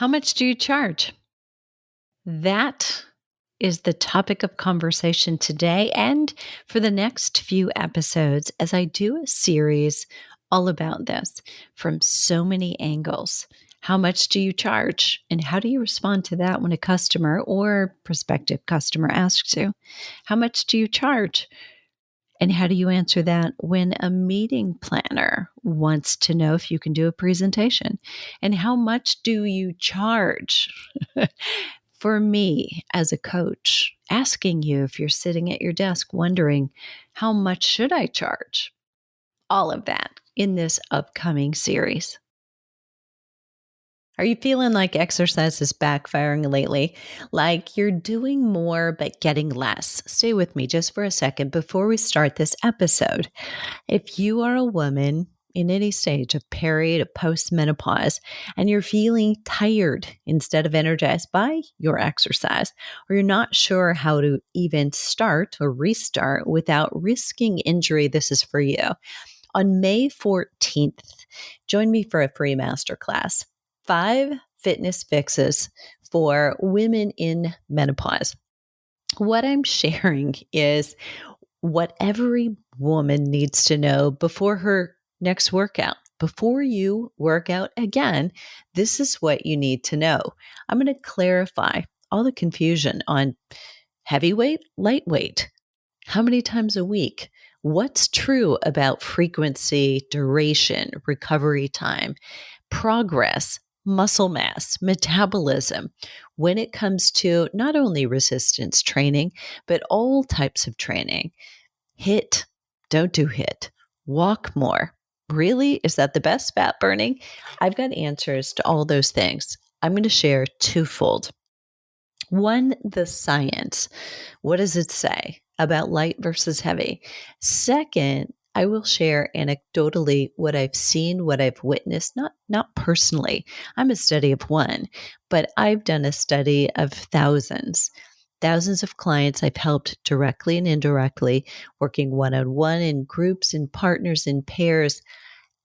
How much do you charge? That is the topic of conversation today and for the next few episodes as I do a series all about this from so many angles. How much do you charge? And how do you respond to that when a customer or prospective customer asks you, how much do you charge? And how do you answer that when a meeting planner wants to know if you can do a presentation? And how much do you charge? For me as a coach, asking you if you're sitting at your desk wondering, how much should I charge? All of that in this upcoming series. Are you feeling like exercise is backfiring lately? Like you're doing more but getting less? Stay with me just for a second before we start this episode. If you are a woman in any stage of peri to postmenopause and you're feeling tired instead of energized by your exercise, or you're not sure how to even start or restart without risking injury, this is for you. On May 14th, join me for a free masterclass. 5 fitness fixes for women in menopause. What I'm sharing is what every woman needs to know before her next workout. Before you work out again, this is what you need to know. I'm going to clarify all the confusion on heavyweight, lightweight, how many times a week, what's true about frequency, duration, recovery time, progress, muscle mass, metabolism, when it comes to not only resistance training, but all types of training. HIIT, don't do HIIT, walk more. Really? Is that the best fat burning? I've got answers to all those things. I'm going to share twofold. One, the science. What does it say about light versus heavy? Second, I will share anecdotally what I've seen, what I've witnessed, not personally. I'm a study of one, but I've done a study of thousands of clients I've helped directly and indirectly, working one-on-one in groups, in partners, in pairs,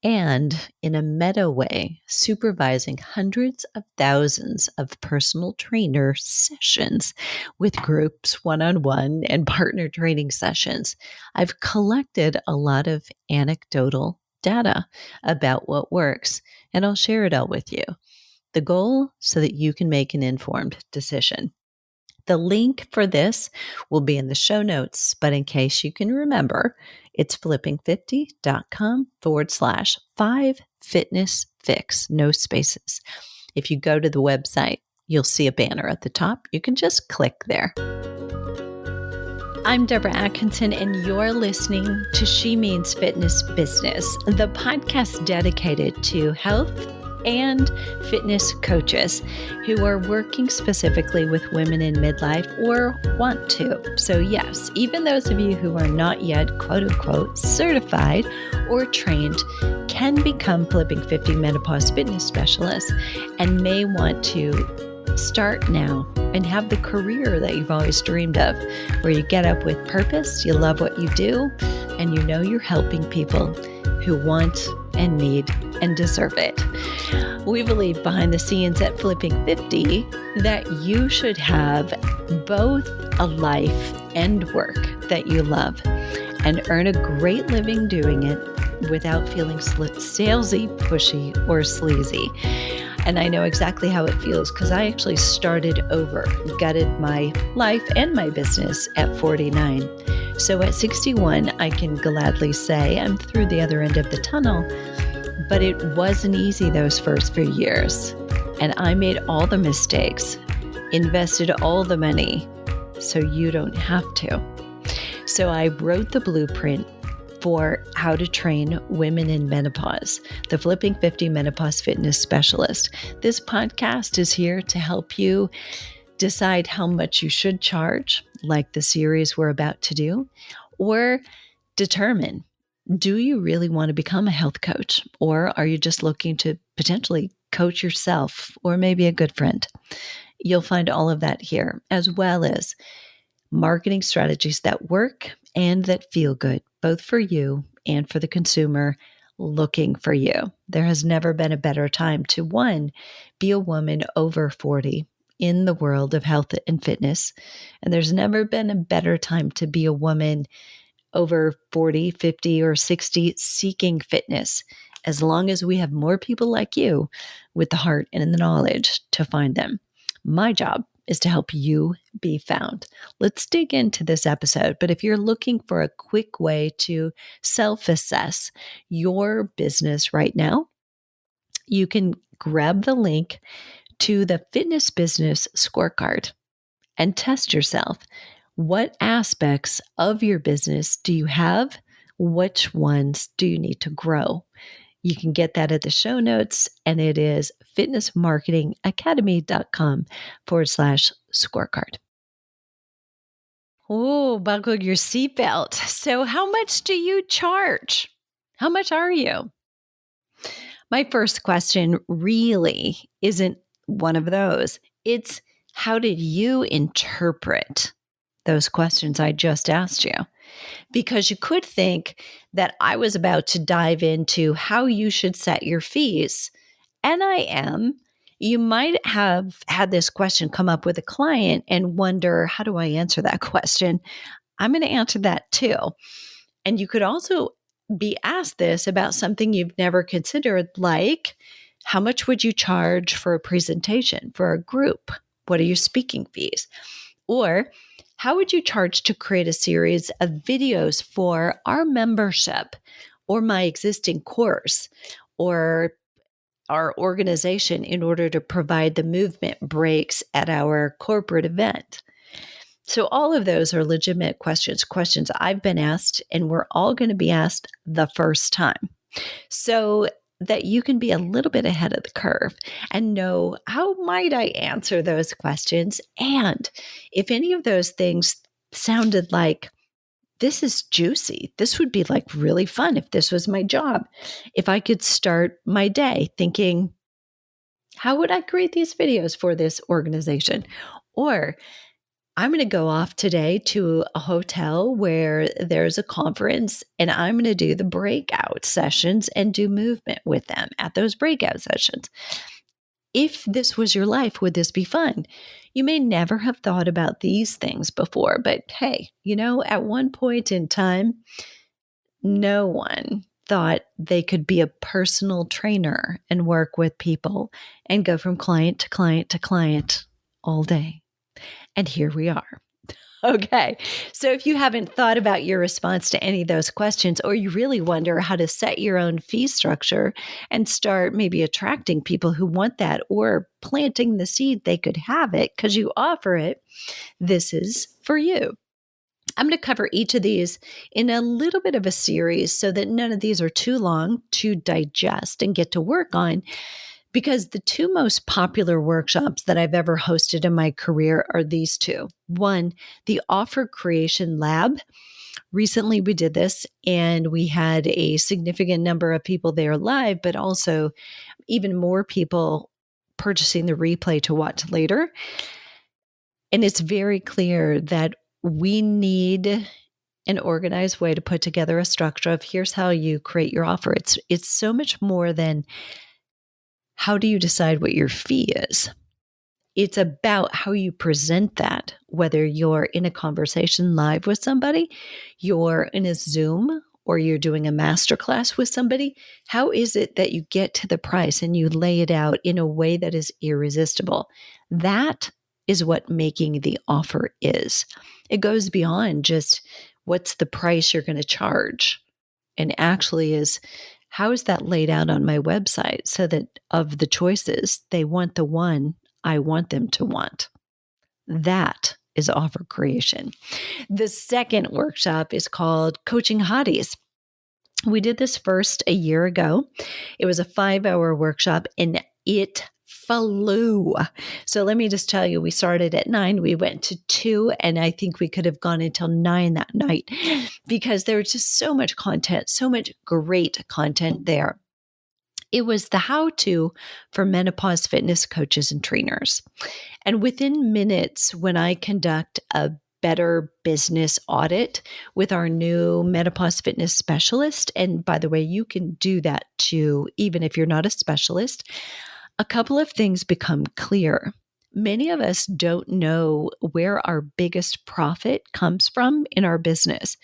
and in a meta way, supervising hundreds of thousands of personal trainer sessions with groups, one-on-one, and partner training sessions. I've collected a lot of anecdotal data about what works, and I'll share it all with you. The goal so that you can make an informed decision. The link for this will be in the show notes, but in case you can remember, it's flipping50.com/5 fitness fix, no spaces. If you go to the website, you'll see a banner at the top. You can just click there. I'm Deborah Atkinson, and you're listening to She Means Fitness Business, the podcast dedicated to health and fitness coaches who are working specifically with women in midlife or want to. So yes, even those of you who are not yet quote unquote certified or trained can become Flipping 50 Menopause Fitness Specialists and may want to start now and have the career that you've always dreamed of, where you get up with purpose, you love what you do, and you know you're helping people who want and need and deserve it. We believe behind the scenes at Flipping 50 that you should have both a life and work that you love and earn a great living doing it without feeling salesy, pushy, or sleazy. And I know exactly how it feels because I actually started over, gutted my life and my business at 49. So at 61, I can gladly say I'm through the other end of the tunnel, but it wasn't easy those first few years. And I made all the mistakes, invested all the money, so you don't have to. So I wrote the blueprint for how to train women in menopause, the Flipping 50 Menopause Fitness Specialist. This podcast is here to help you decide how much you should charge, like the series we're about to do, or determine, do you really want to become a health coach, or are you just looking to potentially coach yourself or maybe a good friend? You'll find all of that here, as well as marketing strategies that work and that feel good, both for you and for the consumer, looking for you. There has never been a better time to, one, be a woman over 40 in the world of health and fitness. And there's never been a better time to be a woman over 40, 50, or 60 seeking fitness, as long as we have more people like you with the heart and the knowledge to find them. My job is to help you be found. Let's dig into this episode. But if you're looking for a quick way to self-assess your business right now, you can grab the link to the Fitness Business Scorecard and test yourself. What aspects of your business do you have? Which ones do you need to grow? You can get that at the show notes, and it is fitnessmarketingacademy.com/scorecard. Oh, buckle your seatbelt. So, how much do you charge? How much are you? My first question really isn't one of those. It's, how did you interpret those questions I just asked you? Because you could think that I was about to dive into how you should set your fees, and I am. You might have had this question come up with a client and wonder, how do I answer that question? I'm going to answer that too. And you could also be asked this about something you've never considered, like, how much would you charge for a presentation for a group? What are your speaking fees? Or how would you charge to create a series of videos for our membership or my existing course or our organization in order to provide the movement breaks at our corporate event? So all of those are legitimate questions I've been asked, and we're all going to be asked the first time, so that you can be a little bit ahead of the curve and know, how might I answer those questions? And if any of those things sounded like, this is juicy, this would be like really fun if this was my job, if I could start my day thinking, how would I create these videos for this organization? Or, I'm going to go off today to a hotel where there's a conference, and I'm going to do the breakout sessions and do movement with them at those breakout sessions. If this was your life, would this be fun? You may never have thought about these things before, but hey, at one point in time, no one thought they could be a personal trainer and work with people and go from client to client to client all day. And here we are. Okay. So if you haven't thought about your response to any of those questions, or you really wonder how to set your own fee structure and start maybe attracting people who want that, or planting the seed they could have it because you offer it, this is for you. I'm going to cover each of these in a little bit of a series so that none of these are too long to digest and get to work on. Because the two most popular workshops that I've ever hosted in my career are these two. One, the Offer Creation Lab. Recently we did this, and we had a significant number of people there live, but also even more people purchasing the replay to watch later. And it's very clear that we need an organized way to put together a structure of, here's how you create your offer. It's so much more than, how do you decide what your fee is? It's about how you present that, whether you're in a conversation live with somebody, you're in a Zoom, or you're doing a masterclass with somebody. How is it that you get to the price and you lay it out in a way that is irresistible? That is what making the offer is. It goes beyond just what's the price you're going to charge, and actually is, how is that laid out on my website so that of the choices, they want the one I want them to want? That is offer creation. The second workshop is called Coaching Hotties. We did this first a year ago. It was a 5-hour workshop, and it flew. So let me just tell you, we started at 9, we went to 2, and I think we could have gone until 9 that night because there was just so much content, so much great content there. It was the how-to for menopause fitness coaches and trainers. And within minutes, when I conduct a better business audit with our new Menopause Fitness Specialist. And by the way, you can do that too, even if you're not a specialist. A couple of things become clear. Many of us don't know where our biggest profit comes from in our business.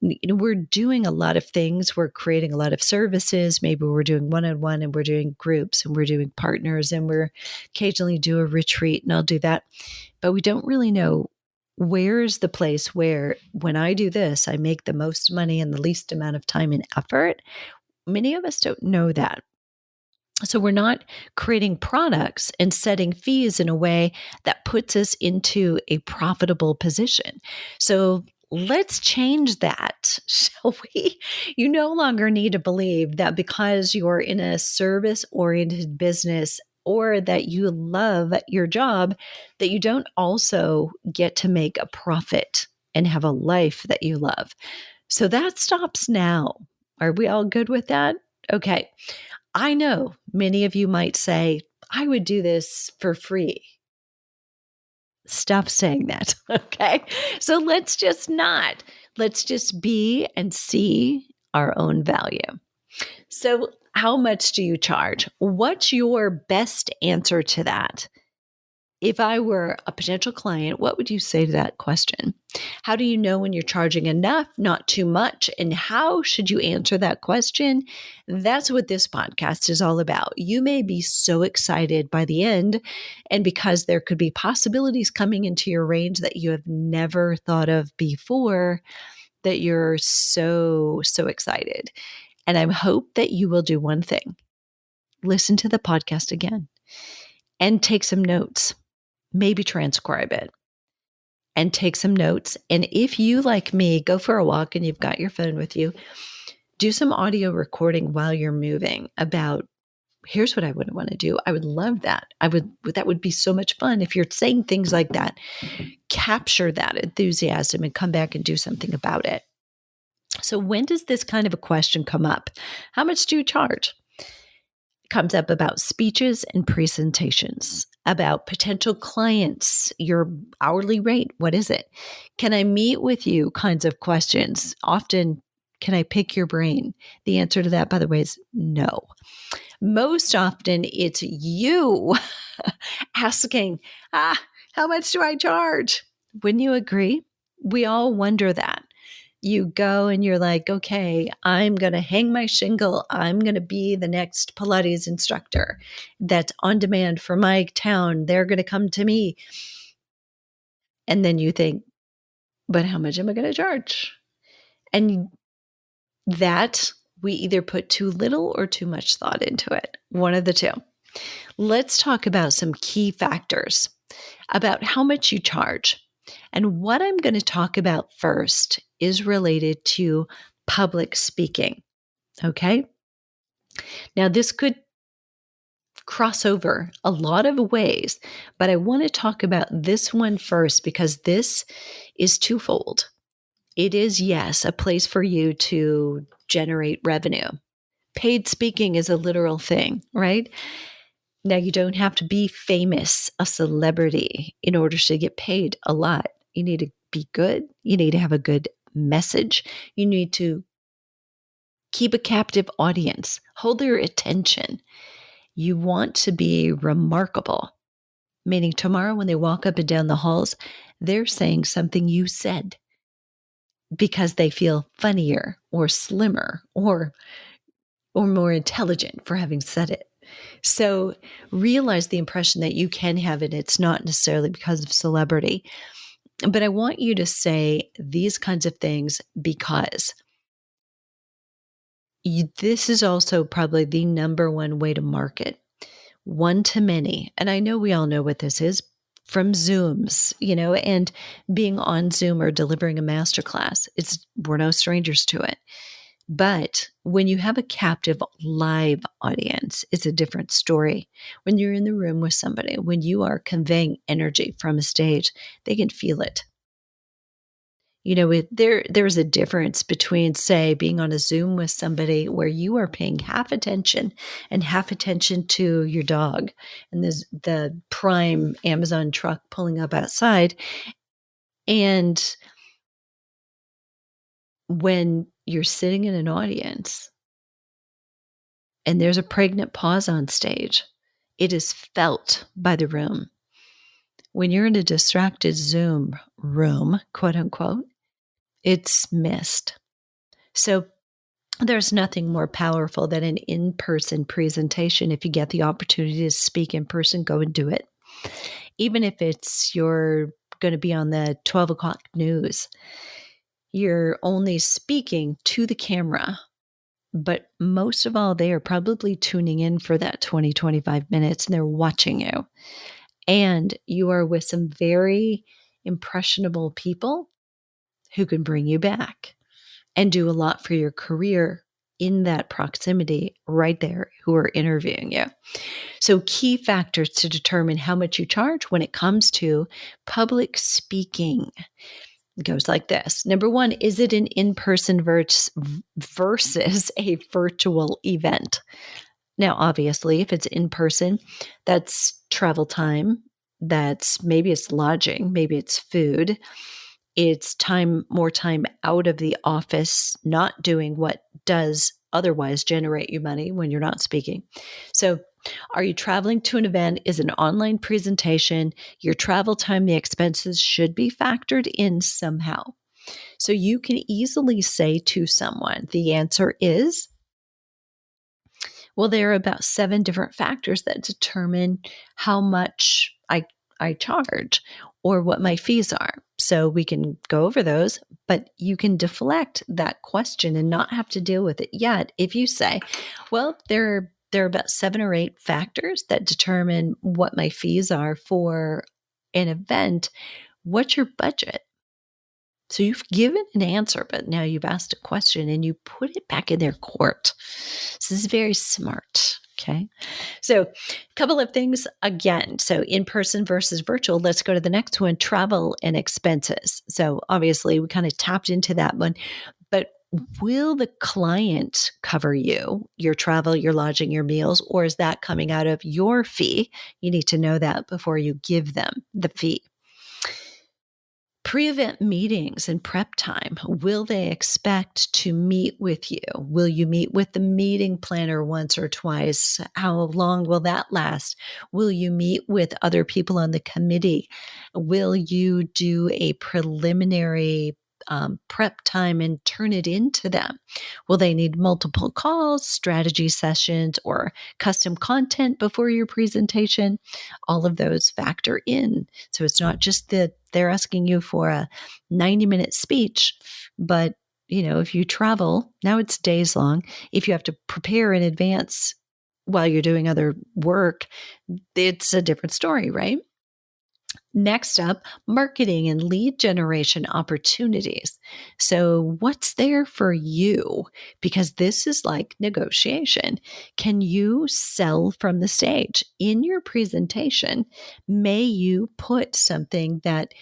We're doing a lot of things. We're creating a lot of services. Maybe we're doing one-on-one and we're doing groups and we're doing partners and we're occasionally do a retreat and I'll do that. But we don't really know where's the place where when I do this, I make the most money in the least amount of time and effort. Many of us don't know that. So we're not creating products and setting fees in a way that puts us into a profitable position. So let's change that, shall we? You no longer need to believe that because you're in a service-oriented business or that you love your job, that you don't also get to make a profit and have a life that you love. So that stops now. Are we all good with that? Okay. I know many of you might say, I would do this for free. Stop saying that. Okay. So let's just not. Let's just be and see our own value. So, how much do you charge? What's your best answer to that? If I were a potential client, what would you say to that question? How do you know when you're charging enough, not too much? And how should you answer that question? That's what this podcast is all about. You may be so excited by the end, and because there could be possibilities coming into your range that you have never thought of before, that you're so excited. And I hope that you will do one thing: listen to the podcast again and take some notes. Maybe transcribe it and take some notes. And if you, like me, go for a walk and you've got your phone with you, do some audio recording while you're moving about, here's what I would want to do. I would love that. That would be so much fun. If you're saying things like that, capture that enthusiasm and come back and do something about it. So when does this kind of a question come up? How much do you charge? Comes up about speeches and presentations, about potential clients, your hourly rate. What is it? Can I meet with you? Kinds of questions. Often, can I pick your brain? The answer to that, by the way, is no. Most often, it's you asking, how much do I charge? Wouldn't you agree? We all wonder that. You go and you're like, okay, I'm going to hang my shingle. I'm going to be the next Pilates instructor that's on demand for my town. They're going to come to me. And then you think, but how much am I going to charge? And that we either put too little or too much thought into it. One of the two. Let's talk about some key factors about how much you charge. And what I'm going to talk about first is related to public speaking. Okay. Now, this could cross over a lot of ways, but I want to talk about this one first because this is twofold. It is, yes, a place for you to generate revenue. Paid speaking is a literal thing, right? Now, you don't have to be famous, a celebrity, in order to get paid a lot. You need to be good. You need to have a good message. You need to keep a captive audience, hold their attention. You want to be remarkable, meaning tomorrow when they walk up and down the halls, they're saying something you said because they feel funnier or slimmer or more intelligent for having said it. So realize the impression that you can have, and it's not necessarily because of celebrity. But I want you to say these kinds of things because this is also probably the number one way to market, one to many. And I know we all know what this is from Zooms, and being on Zoom or delivering a masterclass. We're no strangers to it. But when you have a captive live audience, it's a different story. When you're in the room with somebody, when you are conveying energy from a stage, they can feel it. There's a difference between, say, being on a Zoom with somebody where you are paying half attention to your dog and there's the prime Amazon truck pulling up outside, And when you're sitting in an audience and there's a pregnant pause on stage, it is felt by the room. When you're in a distracted Zoom room, quote unquote, it's missed. So there's nothing more powerful than an in-person presentation. If you get the opportunity to speak in person, go and do it. Even if you're going to be on the 12 o'clock news, you're only speaking to the camera. But most of all, they are probably tuning in for that 20, 25 minutes and they're watching you. And you are with some very impressionable people who can bring you back and do a lot for your career in that proximity right there who are interviewing you. So key factors to determine how much you charge when it comes to public speaking. It goes like this. Number one, is it an in-person versus a virtual event? Now, obviously, if it's in person, that's travel time. Maybe it's lodging, maybe it's food. It's more time out of the office, not doing what does otherwise generate you money when you're not speaking. So, are you traveling to an event? Is an online presentation? Your travel time, the expenses should be factored in somehow. So you can easily say to someone, the answer is, well, there are about 7 different factors that determine how much I charge or what my fees are. So we can go over those, but you can deflect that question and not have to deal with it yet if you say, well, there are about 7 or 8 factors that determine what my fees are for an event. What's your budget? So you've given an answer, but now you've asked a question and you put it back in their court. So this is very smart. Okay. So a couple of things again. So in-person versus virtual. Let's go to the next one, travel and expenses. So obviously we kind of tapped into that one, but will the client cover you, your travel, your lodging, your meals, or is that coming out of your fee? You need to know that before you give them the fee. Pre-event meetings and prep time. Will they expect to meet with you? Will you meet with the meeting planner once or twice? How long will that last? Will you meet with other people on the committee? Will you do a preliminary prep time and turn it into them? Will they need multiple calls, strategy sessions, or custom content before your presentation? All of those factor in. So it's not just that they're asking you for a 90-minute speech, but if you travel, now it's days long. If you have to prepare in advance while you're doing other work, it's a different story, right? Next up, marketing and lead generation opportunities. So, what's there for you? Because this is like negotiation. Can you sell from the stage? In your presentation, may you put something that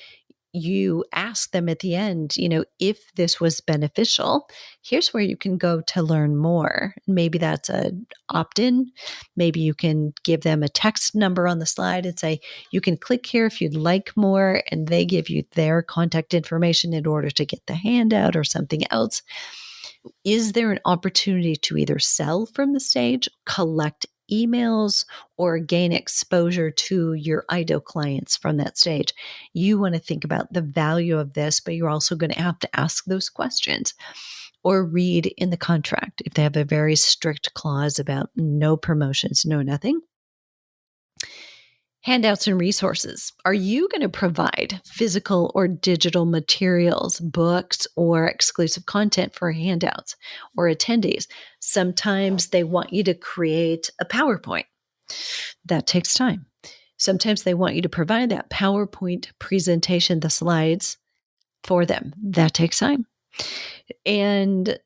you ask them at the end, if this was beneficial, here's where you can go to learn more. Maybe that's a opt-in. Maybe you can give them a text number on the slide and say, you can click here if you'd like more, and they give you their contact information in order to get the handout or something else. Is there an opportunity to either sell from the stage, collect emails, or gain exposure to your ideal clients from that stage? You want to think about the value of this, but you're also going to have to ask those questions or read in the contract if they have a very strict clause about no promotions, no nothing. Handouts and resources. Are you going to provide physical or digital materials, books, or exclusive content for handouts or attendees? Sometimes they want you to create a PowerPoint. That takes time. Sometimes they want you to provide that PowerPoint presentation, the slides for them. That takes time. And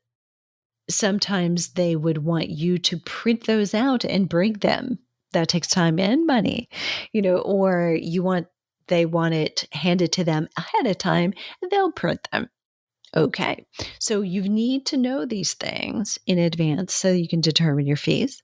sometimes they would want you to print those out and bring them. That takes time and money, or they want it handed to them ahead of time and they'll print them. Okay. So you need to know these things in advance so you can determine your fees.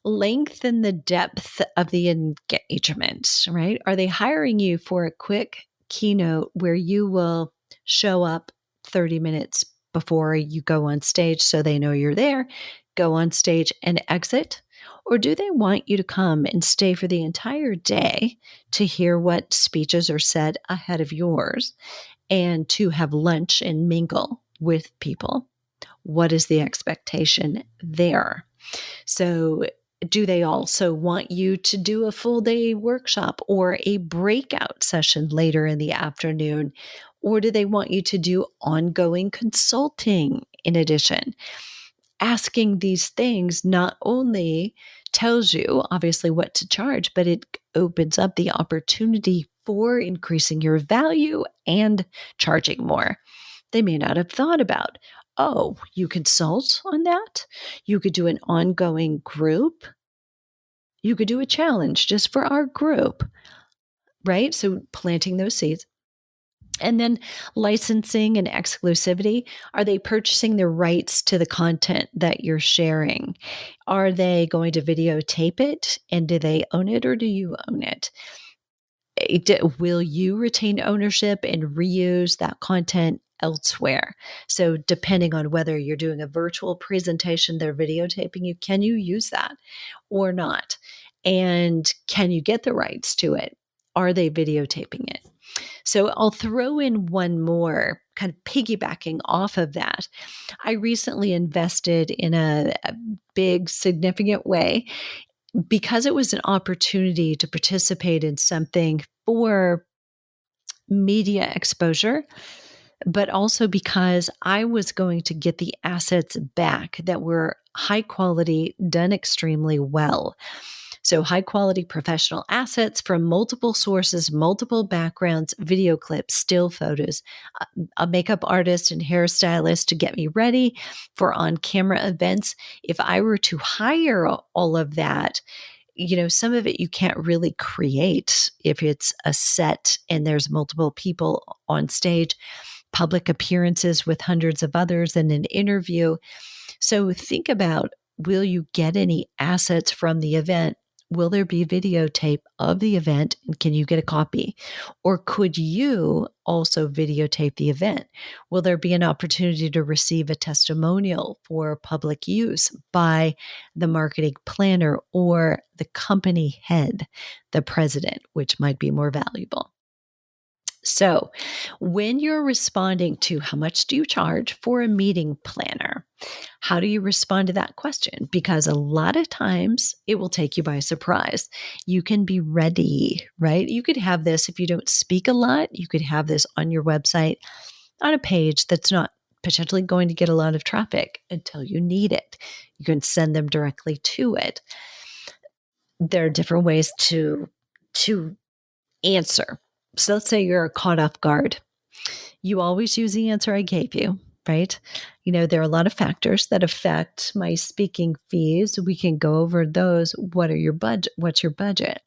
Lengthen the depth of the engagement, right? Are they hiring you for a quick keynote where you will show up 30 minutes before you go on stage so they know you're there, go on stage and exit? Or do they want you to come and stay for the entire day to hear what speeches are said ahead of yours and to have lunch and mingle with people? What is the expectation there? So, do they also want you to do a full day workshop or a breakout session later in the afternoon? Or do they want you to do ongoing consulting in addition? Asking these things not only tells you, obviously, what to charge, but it opens up the opportunity for increasing your value and charging more. They may not have thought about, oh, you consult on that? You could do an ongoing group. You could do a challenge just for our group, right? So planting those seeds. And then licensing and exclusivity. Are they purchasing the rights to the content that you're sharing? Are they going to videotape it? And do they own it or do you own it? Will you retain ownership and reuse that content elsewhere? So depending on whether you're doing a virtual presentation, they're videotaping you, can you use that or not? And can you get the rights to it? Are they videotaping it? So I'll throw in one more kind of piggybacking off of that. I recently invested in a big, significant way because it was an opportunity to participate in something for media exposure, but also because I was going to get the assets back that were high quality, done extremely well. So, high quality professional assets from multiple sources, multiple backgrounds, video clips, still photos, a makeup artist and hairstylist to get me ready for on camera events. If I were to hire all of that, some of it you can't really create if it's a set and there's multiple people on stage, public appearances with hundreds of others, and an interview. So think about, will you get any assets from the event? Will there be videotape of the event? And can you get a copy? Or could you also videotape the event? Will there be an opportunity to receive a testimonial for public use by the marketing planner or the company head, the president, which might be more valuable? So, when you're responding to how much do you charge for a meeting planner, how do you respond to that question? Because a lot of times it will take you by surprise. You can be ready, right? You could have this if you don't speak a lot, you could have this on your website on a page that's not potentially going to get a lot of traffic until you need it. You can send them directly to it. There are different ways to answer. So let's say you're caught off guard. You always use the answer I gave you, right? There are a lot of factors that affect my speaking fees. We can go over those. What are your budget? What's your budget?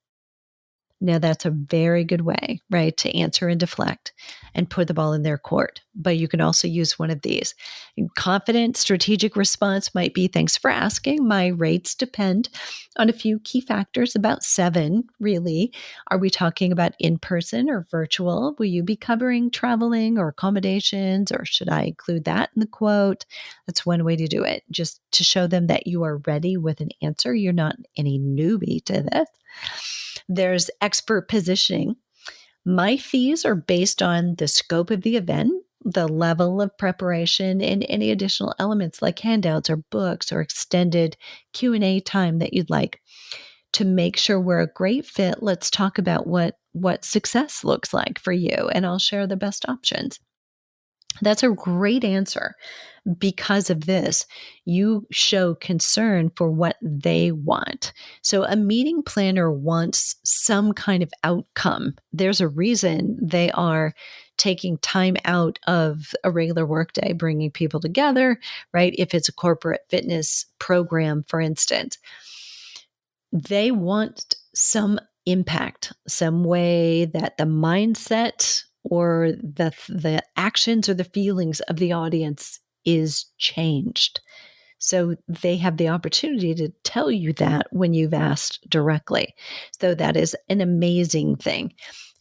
Now, that's a very good way, right, to answer and deflect and put the ball in their court. But you can also use one of these. Confident, strategic response might be, thanks for asking. My rates depend on a few key factors, about 7, really. Are we talking about in-person or virtual? Will you be covering traveling or accommodations, or should I include that in the quote? That's one way to do it, just to show them that you are ready with an answer. You're not any newbie to this. There's expert positioning. My fees are based on the scope of the event, the level of preparation, and any additional elements like handouts or books or extended Q&A time that you'd like. To make sure we're a great fit, let's talk about what success looks like for you, and I'll share the best options. That's a great answer. Because of this, you show concern for what they want. So a meeting planner wants some kind of outcome. There's a reason they are taking time out of a regular workday, bringing people together, right? If it's a corporate fitness program, for instance, they want some impact, some way that the mindset or the actions or the feelings of the audience is changed. So they have the opportunity to tell you that when you've asked directly. So that is an amazing thing.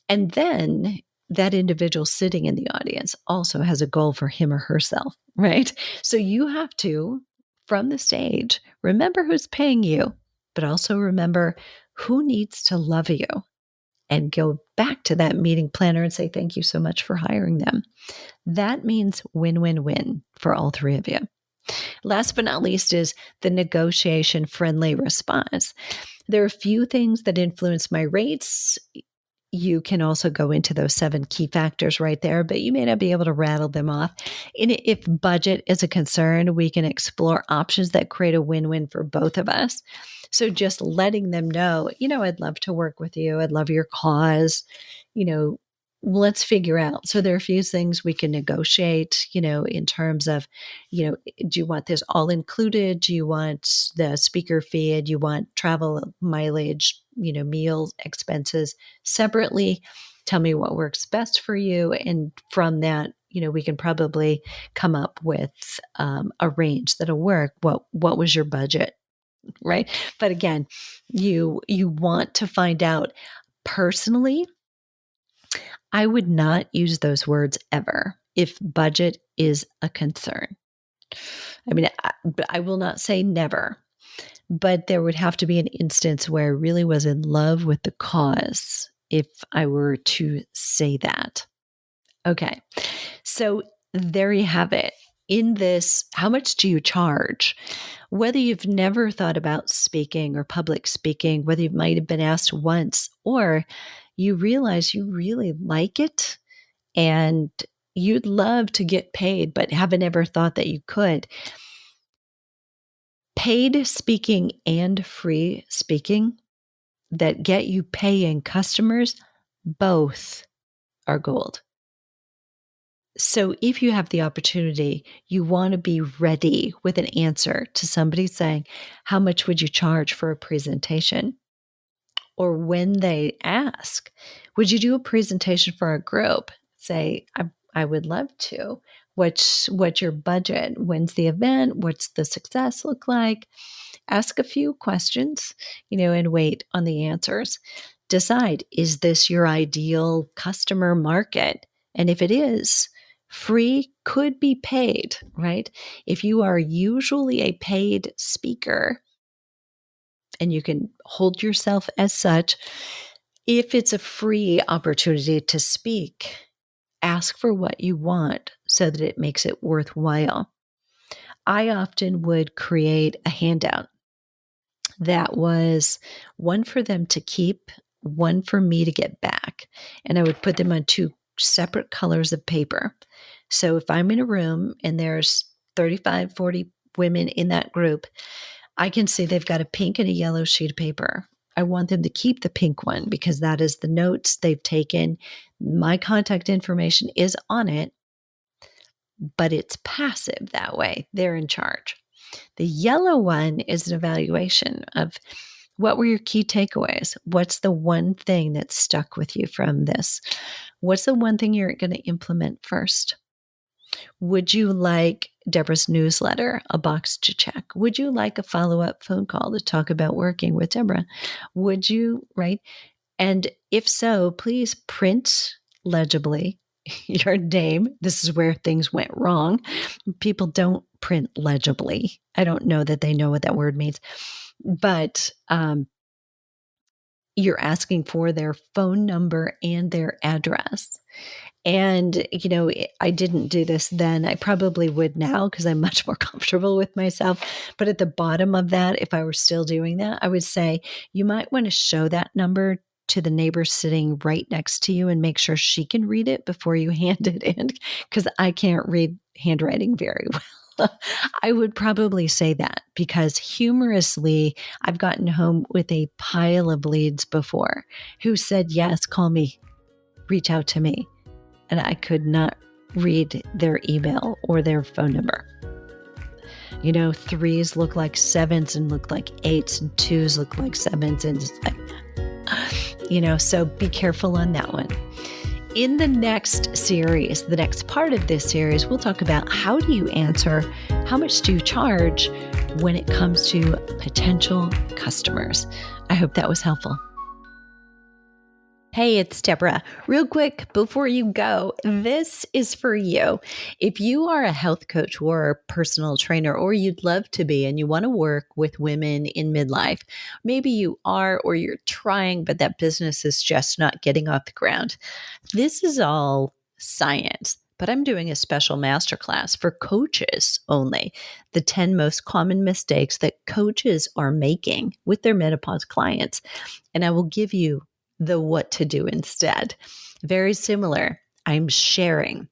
And then that individual sitting in the audience also has a goal for him or herself, right? So you have to, from the stage, remember who's paying you, but also remember who needs to love you, and go back to that meeting planner and say, thank you so much for hiring them. That means win-win-win for all three of you. Last but not least is the negotiation friendly response. There are a few things that influence my rates. You can also go into those 7 key factors right there, but you may not be able to rattle them off. And if budget is a concern, we can explore options that create a win-win for both of us. So just letting them know, I'd love to work with you. I'd love your cause. Let's figure out. So there are a few things we can negotiate, in terms of, do you want this all included? Do you want the speaker fee? Do you want travel mileage, meals, expenses separately? Tell me what works best for you. And from that, we can probably come up with a range that'll work. What was your budget? Right. But again, you want to find out. Personally, I would not use those words ever if budget is a concern. I mean, I will not say never, but there would have to be an instance where I really was in love with the cause if I were to say that. Okay, so there you have it. In this, how much do you charge? Whether you've never thought about speaking or public speaking, whether you might have been asked once, or you realize you really like it and you'd love to get paid, but haven't ever thought that you could. Paid speaking and free speaking that get you paying customers, both are gold. So if you have the opportunity, you want to be ready with an answer to somebody saying, how much would you charge for a presentation? Or when they ask, would you do a presentation for a group? Say, I would love to. What's your budget? When's the event? What's the success look like? Ask a few questions, and wait on the answers. Decide, is this your ideal customer market? And if it is, free could be paid, right? If you are usually a paid speaker, and you can hold yourself as such, if it's a free opportunity to speak, ask for what you want so that it makes it worthwhile. I often would create a handout that was one for them to keep, one for me to get back. And I would put them on 2 separate colors of paper. So if I'm in a room and there's 35, 40 women in that group, I can see they've got a pink and a yellow sheet of paper. I want them to keep the pink one because that is the notes they've taken. My contact information is on it, but it's passive that way. They're in charge. The yellow one is an evaluation of what were your key takeaways? What's the one thing that stuck with you from this? What's the one thing you're going to implement first? Would you like Deborah's newsletter, a box to check? Would you like a follow-up phone call to talk about working with Deborah? Would you, right? And if so, please print legibly your name. This is where things went wrong. People don't print legibly. I don't know that they know what that word means, but you're asking for their phone number and their address. And, I didn't do this then. I probably would now because I'm much more comfortable with myself. But at the bottom of that, if I were still doing that, I would say you might want to show that number to the neighbor sitting right next to you and make sure she can read it before you hand it in, because I can't read handwriting very well. I would probably say that because humorously, I've gotten home with a pile of leads before who said, yes, call me, reach out to me. And I could not read their email or their phone number. 3s look like 7s and look like 8s, and 2s look like 7s. And it's like, so be careful on that one. In the next series, the next part of this series, we'll talk about how do you answer, how much do you charge when it comes to potential customers. I hope that was helpful. Hey, it's Deborah. Real quick before you go, this is for you. If you are a health coach or a personal trainer, or you'd love to be, and you want to work with women in midlife, maybe you are or you're trying, but that business is just not getting off the ground. This is all science. But I'm doing a special masterclass for coaches only. The 10 most common mistakes that coaches are making with their menopause clients. And I will give you the what to do instead. Very similar. I'm sharing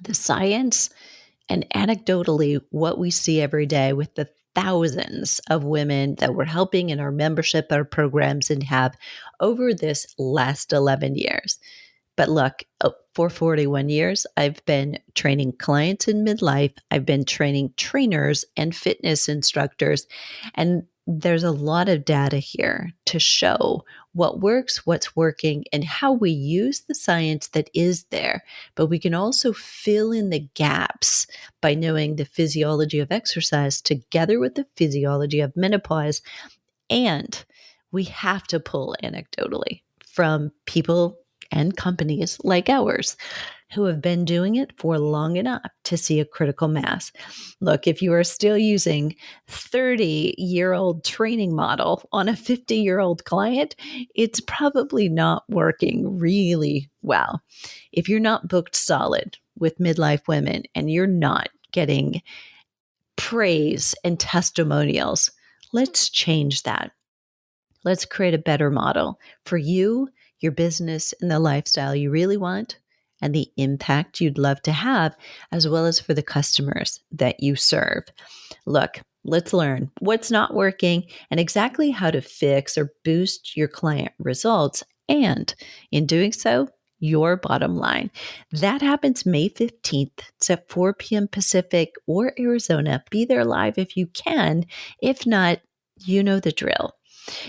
the science and anecdotally what we see every day with the thousands of women that we're helping in our membership, our programs, and have over this last 11 years. But look, for 41 years, I've been training clients in midlife. I've been training trainers and fitness instructors. And there's a lot of data here to show what works, what's working, and how we use the science that is there. But we can also fill in the gaps by knowing the physiology of exercise together with the physiology of menopause. And we have to pull anecdotally from people and companies like ours who have been doing it for long enough to see a critical mass. Look, if you are still using 30-year-old training model on a 50-year-old client, it's probably not working really well. If you're not booked solid with midlife women and you're not getting praise and testimonials, let's change that. Let's create a better model for you, your business, and the lifestyle you really want, and the impact you'd love to have, as well as for the customers that you serve. Look, let's learn what's not working and exactly how to fix or boost your client results. And in doing so, your bottom line. That happens May 15th. It's at 4 p.m. Pacific or Arizona. Be there live if you can. If not, you know the drill.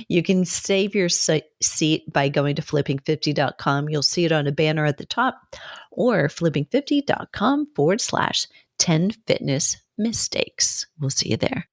You can save your seat by going to flipping50.com. You'll see it on a banner at the top, or flipping50.com/10 fitness mistakes. We'll see you there.